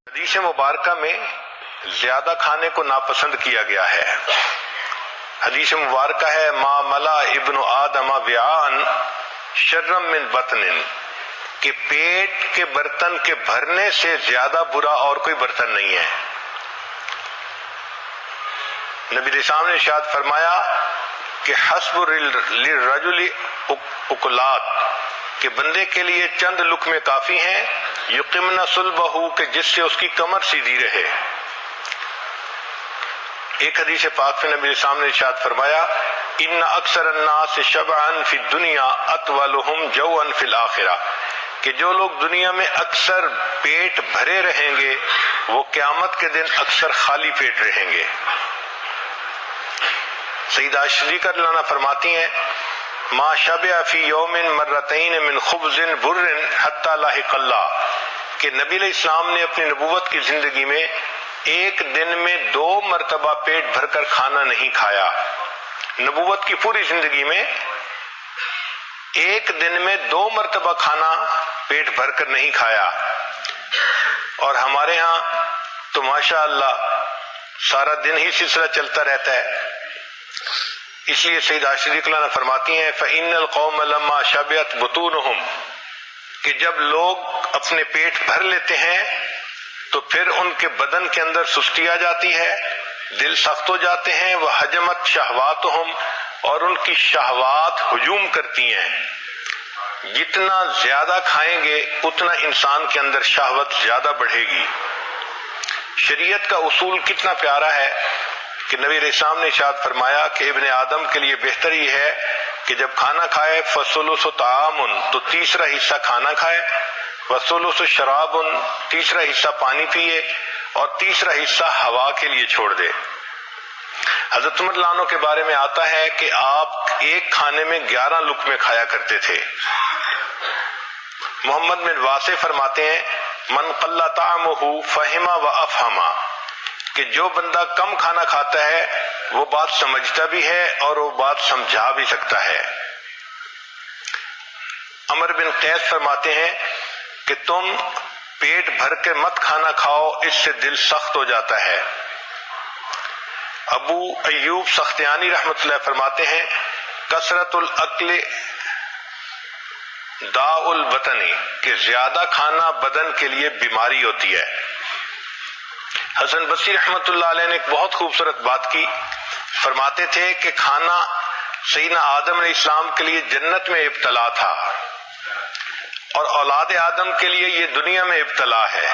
حدیث مبارکہ میں زیادہ کھانے کو ناپسند کیا گیا ہے۔ حدیث مبارکہ ہے ما ملا ابن آدم وعاء شرا من بطن، کہ پیٹ کے برتن کے بھرنے سے زیادہ برا اور کوئی برتن نہیں ہے۔ نبی علیہ السلام نے ارشاد فرمایا کہ حسب للرجل اکلات، کہ بندے کے لیے چند لقمے کافی ہیں، یقمن صلبہ، کہ جس سے اس کی کمر سیدھی رہے۔ ایک حدیث پاک میں نبی علیہ السلام نے ارشاد فرمایا ان اکثر الناس شبعا فی الدنیا اطولهم جوعا فی الآخرہ، کہ جو لوگ دنیا میں اکثر پیٹ بھرے رہیں گے وہ قیامت کے دن اکثر خالی پیٹ رہیں گے۔ سیدہ صدیقہ رضی اللہ عنہا فرماتی ہیں ما شبع فی یوم مرتین من خبز بر حتی لاحق اللہ، کہ نبی علیہ السلام نے اپنی نبوت کی زندگی میں ایک دن میں 2 مرتبہ پیٹ بھر کر کھانا نہیں کھایا۔ نبوت کی پوری زندگی میں ایک دن میں 2 مرتبہ کھانا پیٹ بھر کر نہیں کھایا، اور ہمارے ہاں تو ماشاء اللہ سارا دن ہی سلسلہ چلتا رہتا ہے۔ اس لیے سیدہ صدیقہ نے فرماتی ہیں فَإِنَّ الْقَوْمَ لَمَّا شَبِعَتْ بُطُونُهُمْ، کہ جب لوگ اپنے پیٹ بھر لیتے ہیں تو پھر ان کے بدن کے اندر سستی آ جاتی ہے، دل سخت ہو جاتے ہیں، وَحَجَمَتْ شَهْوَاتُهُمْ، اور ان کی شہوات ہجوم کرتی ہیں۔ جتنا زیادہ کھائیں گے اتنا انسان کے اندر شہوت زیادہ بڑھے گی۔ شریعت کا اصول کتنا پیارا ہے کہ نبی علیہ السلام نے ارشاد فرمایا کہ ابن آدم کے لیے بہتر یہ ہے کہ جب کھانا کھائے فَثُلُثُ طَعَامٌ، تو تیسرا حصہ کھانا کھائے، وَثُلُثُ شَرَابٌ، تیسرا حصہ پانی پیے، اور تیسرا حصہ ہوا کے لیے چھوڑ دے۔ حضرت عمر رضی اللہ عنہ کے بارے میں آتا ہے کہ آپ ایک کھانے میں 11 لقمے کھایا کرتے تھے۔ محمد بن واسع فرماتے ہیں من قل طعمہ فہم و افہم، کہ جو بندہ کم کھانا کھاتا ہے وہ بات سمجھتا بھی ہے اور وہ بات سمجھا بھی سکتا ہے۔ عمر بن قیس فرماتے ہیں کہ تم پیٹ بھر کے مت کھانا کھاؤ، اس سے دل سخت ہو جاتا ہے۔ ابو ایوب سختیانی رحمۃ اللہ فرماتے ہیں کثرت الاکل داء البطن، کہ زیادہ کھانا بدن کے لیے بیماری ہوتی ہے۔ حسن بصری رحمۃ اللہ علیہ نے ایک بہت خوبصورت بات کی، فرماتے تھے کہ کھانا سیدنا آدم علیہ السلام کے لیے جنت میں ابتلا تھا، اور اولاد آدم کے لیے یہ دنیا میں ابتلا ہے۔